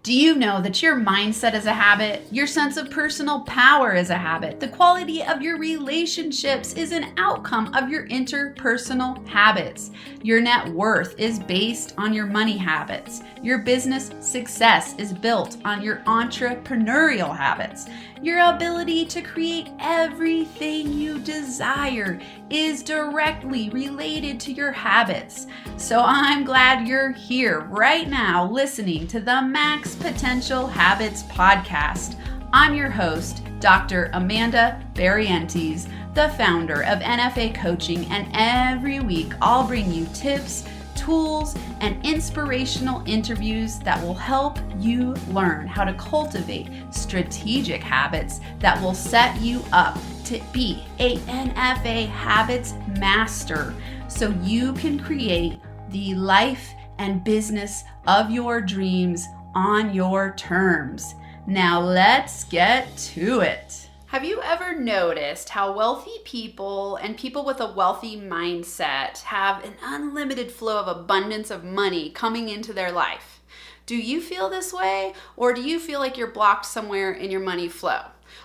Do you know that your mindset is a habit? Your sense of personal power is a habit. The quality of your relationships is an outcome of your interpersonal habits. Your net worth is based on your money habits. Your business success is built on your entrepreneurial habits. Your ability to create everything you desire is directly related to your habits. So I'm glad you're here right now listening to the Max Potential Habits podcast. I'm your host, Dr. Amanda Barrientez, the founder of NFA Coaching, and every week I'll bring you tips, tools, and inspirational interviews that will help you learn how to cultivate strategic habits that will set you up to be a NFA habits master so you can create the life and business of your dreams on your terms. Now let's get to it. Have you ever noticed how wealthy people and people with a wealthy mindset have an unlimited flow of abundance of money coming into their life? Do you feel this way, or do you feel like you're blocked somewhere in your money flow?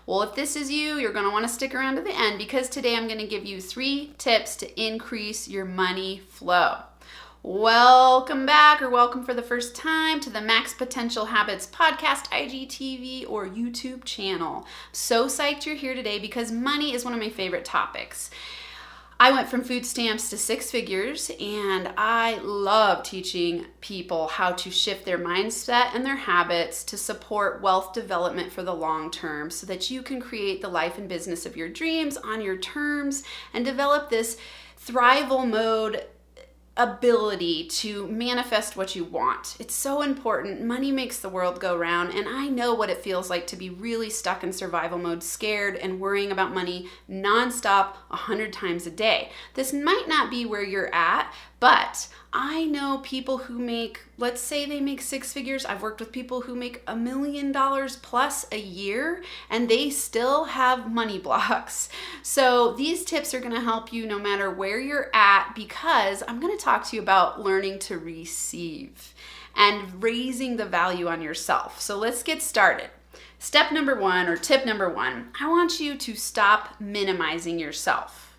Well, if this is you, you're going to want to stick around to the end, because today I'm going to give you 3 tips to increase your money flow. Welcome back, or welcome for the first time to the Max Potential Habits podcast, IGTV, or YouTube channel. So psyched you're here today because money is one of my favorite topics. I went from food stamps to 6 figures, and I love teaching people how to shift their mindset and their habits to support wealth development for the long term so that you can create the life and business of your dreams on your terms and develop this thrival mode ability to manifest what you want. It's so important. Money makes the world go round, and I know what it feels like to be really stuck in survival mode, scared and worrying about money nonstop 100 times a day. This might not be where you're at, but I know people who make, let's say they make 6 figures. I've worked with people who make $1 million plus a year, and they still have money blocks. So these tips are going to help you no matter where you're at, because I'm going to talk to you about learning to receive and raising the value on yourself. So let's get started. Step number 1, or tip number 1, I want you to stop minimizing yourself.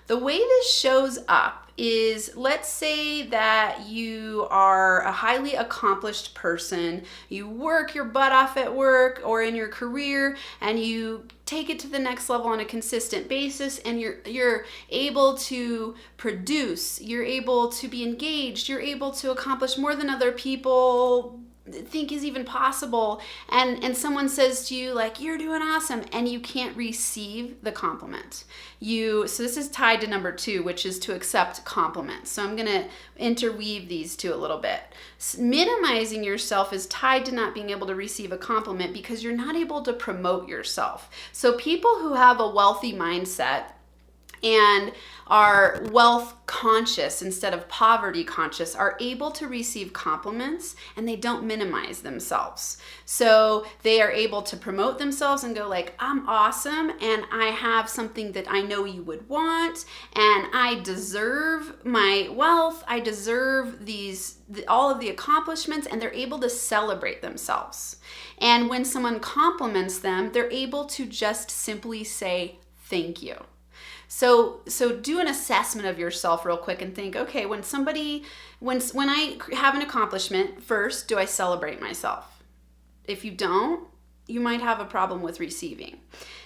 The way this shows up is, let's say that you are a highly accomplished person, you work your butt off at work or in your career, and you take it to the next level on a consistent basis, and you're able to produce, you're able to be engaged, you're able to accomplish more than other people think is even possible, and someone says to you like, you're doing awesome, and you can't receive the compliment. So this is tied to number 2, which is to accept compliments. So I'm going to interweave these two a little bit. Minimizing yourself is tied to not being able to receive a compliment because you're not able to promote yourself. So people who have a wealthy mindset and are wealth conscious instead of poverty conscious are able to receive compliments, and they don't minimize themselves. So they are able to promote themselves and go like, I'm awesome, and I have something that I know you would want, and I deserve my wealth, I deserve all of the accomplishments, and they're able to celebrate themselves. And when someone compliments them, they're able to just simply say thank you. So do an assessment of yourself real quick and think, okay, when I have an accomplishment, first, do I celebrate myself? If you don't, you might have a problem with receiving.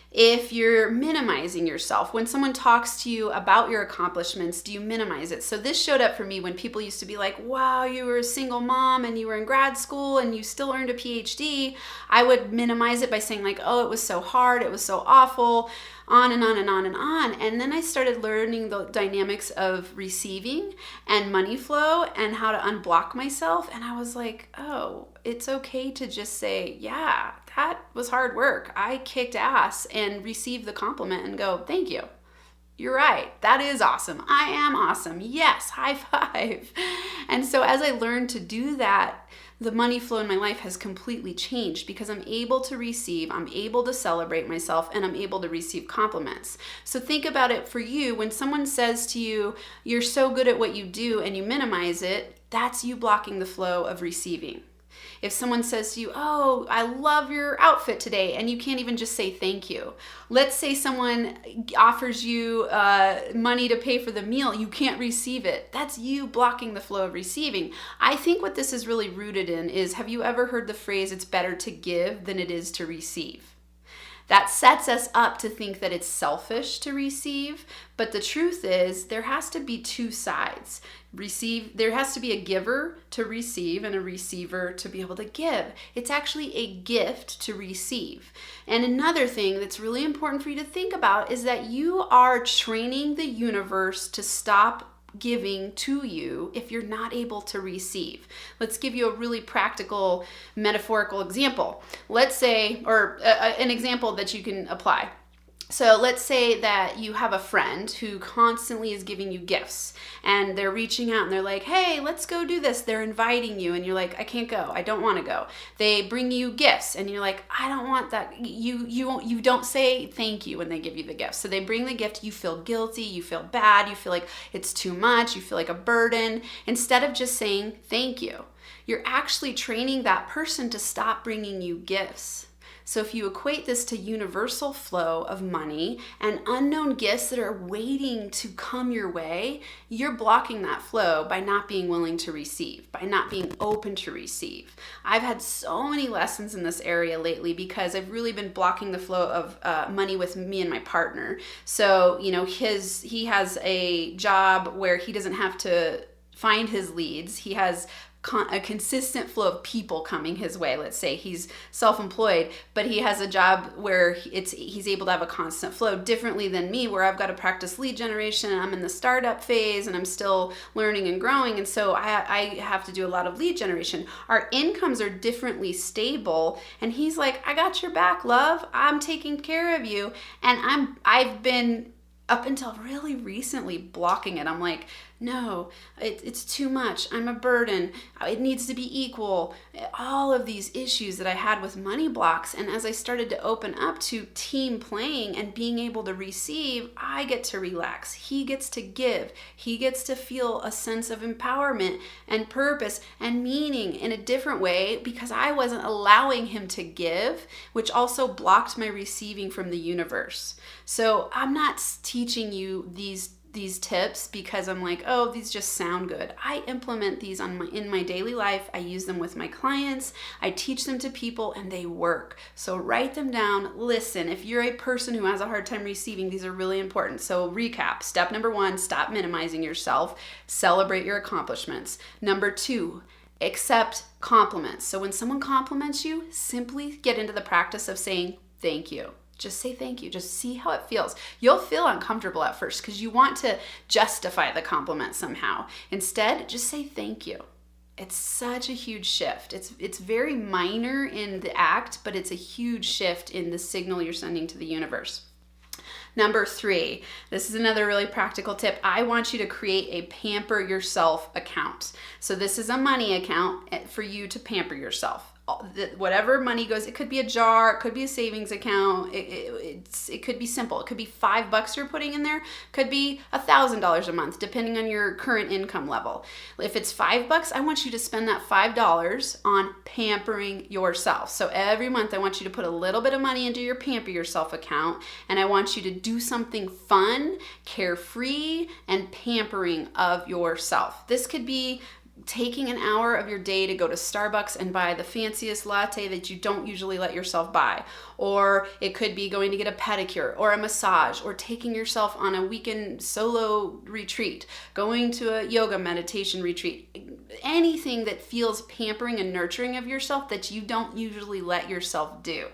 If you're minimizing yourself, when someone talks to you about your accomplishments, do you minimize it? So this showed up for me when people used to be like, wow, you were a single mom and you were in grad school and you still earned a PhD. I would minimize it by saying like, oh, it was so hard, it was so awful, on and on and on and on. And then I started learning the dynamics of receiving and money flow and how to unblock myself. And I was like, oh, it's okay to just say, yeah, that was hard work. I kicked ass, and receive the compliment and go, thank you. You're right. That is awesome. I am awesome. Yes, high five. And so as I learned to do that, the money flow in my life has completely changed because I'm able to receive, I'm able to celebrate myself, and I'm able to receive compliments. So think about it for you. When someone says to you, you're so good at what you do, and you minimize it, that's you blocking the flow of receiving. If someone says to you, oh, I love your outfit today, and you can't even just say thank you. Let's say someone offers you money to pay for the meal, you can't receive it. That's you blocking the flow of receiving. I think what this is really rooted in is, have you ever heard the phrase, it's better to give than it is to receive? That sets us up to think that it's selfish to receive, but the truth is there has to be two sides. There has to be a giver to receive and a receiver to be able to give. It's actually a gift to receive. And another thing that's really important for you to think about is that you are training the universe to stop giving to you if you're not able to receive. Let's give you a really practical, metaphorical example. Let's say, or an example that you can apply. So let's say that you have a friend who constantly is giving you gifts, and they're reaching out and they're like, hey, let's go do this. They're inviting you and you're like, I can't go. I don't want to go. They bring you gifts and you're like, I don't want that. You don't say thank you when they give you the gift. So they bring the gift, you feel guilty, you feel bad, you feel like it's too much, you feel like a burden. Instead of just saying thank you, you're actually training that person to stop bringing you gifts. So if you equate this to universal flow of money and unknown gifts that are waiting to come your way, you're blocking that flow by not being willing to receive, by not being open to receive. I've had so many lessons in this area lately because I've really been blocking the flow of money with me and my partner. So, he has a job where he doesn't have to find his leads. He has a consistent flow of people coming his way. Let's say he's self-employed, but he has a job where he's able to have a constant flow, differently than me, where I've got to practice lead generation and I'm in the startup phase and I'm still learning and growing. And so I have to do a lot of lead generation. Our incomes are differently stable. And he's like, I got your back, love. I'm taking care of you. And I've been up until really recently blocking it. I'm like, no, it's too much. I'm a burden. It needs to be equal. All of these issues that I had with money blocks. And as I started to open up to team playing and being able to receive, I get to relax. He gets to give. He gets to feel a sense of empowerment and purpose and meaning in a different way because I wasn't allowing him to give, which also blocked my receiving from the universe. So I'm not teaching you these tips because I'm like, oh, these just sound good. I implement these in my daily life. I use them with my clients. I teach them to people and they work. So write them down. Listen, if you're a person who has a hard time receiving, these are really important. So recap. Step number 1, stop minimizing yourself. Celebrate your accomplishments. Number 2, accept compliments. So when someone compliments you, simply get into the practice of saying thank you. Just say thank you. Just see how it feels. You'll feel uncomfortable at first because you want to justify the compliment somehow. Instead, just say thank you. It's such a huge shift. It's very minor in the act, but it's a huge shift in the signal you're sending to the universe. Number 3, this is another really practical tip. I want you to create a pamper yourself account. So this is a money account for you to pamper yourself. Whatever money goes, it could be a jar, it could be a savings account, it could be simple. It could be $5 you're putting in there, could be $1,000 a month, depending on your current income level. If it's $5, I want you to spend that $5 on pampering yourself. So every month I want you to put a little bit of money into your pamper yourself account, and I want you to do something fun, carefree, and pampering of yourself. This could be taking an hour of your day to go to Starbucks and buy the fanciest latte that you don't usually let yourself buy. Or it could be going to get a pedicure or a massage, or taking yourself on a weekend solo retreat, going to a yoga meditation retreat. Anything that feels pampering and nurturing of yourself that you don't usually let yourself do.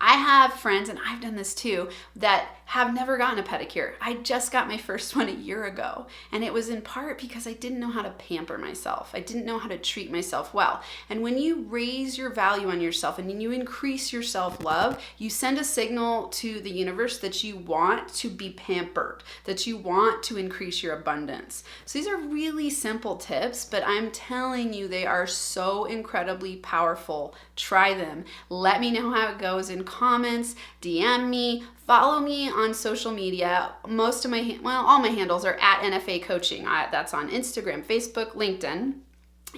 I have friends, and I've done this too, that have never gotten a pedicure. I just got my first one a year ago, and it was in part because I didn't know how to pamper myself. I didn't know how to treat myself well. And when you raise your value on yourself and you increase your self-love, you send a signal to the universe that you want to be pampered, that you want to increase your abundance. So these are really simple tips, but I'm telling you, they are so incredibly powerful. Try them. Let me know how it goes in comments, DM me, follow me on social media. Most of all my handles are at NFA Coaching. That's on Instagram, Facebook, LinkedIn.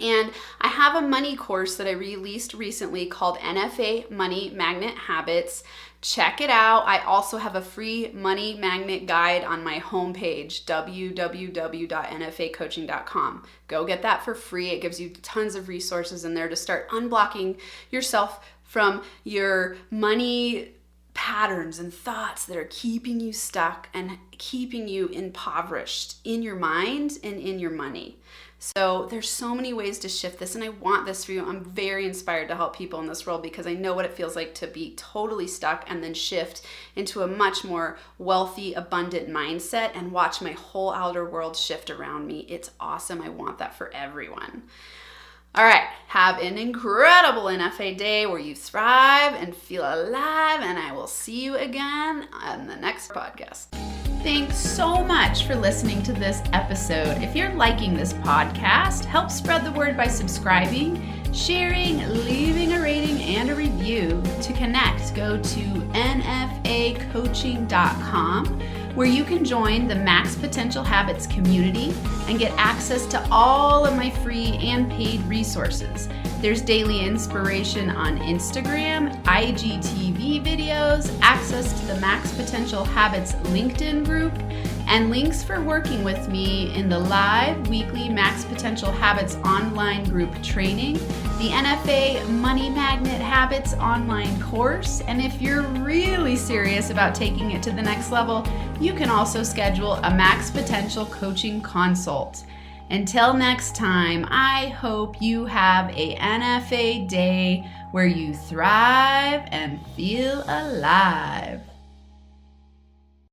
And I have a money course that I released recently called NFA Money Magnet Habits. Check it out. I also have a free money magnet guide on my homepage, www.nfacoaching.com. Go get that for free. It gives you tons of resources in there to start unblocking yourself from your money patterns and thoughts that are keeping you stuck and keeping you impoverished in your mind and in your money. So there's so many ways to shift this, and I want this for you. I'm very inspired to help people in this world because I know what it feels like to be totally stuck and then shift into a much more wealthy, abundant mindset and watch my whole outer world shift around me. It's awesome. I want that for everyone. All right, have an incredible NFA day where you thrive and feel alive, and I will see you again on the next podcast. Thanks so much for listening to this episode. If you're liking this podcast, help spread the word by subscribing, sharing, leaving a rating, and a review. To connect, go to nfacoaching.com, where you can join the Max Potential Habits community and get access to all of my free and paid resources. There's daily inspiration on Instagram, IGTV videos, access to the Max Potential Habits LinkedIn group, and links for working with me in the live weekly Max Potential Habits online group training, the NFA Money Magnet Habits online course, and if you're really serious about taking it to the next level, you can also schedule a Max Potential coaching consult. Until next time, I hope you have a NFA day where you thrive and feel alive.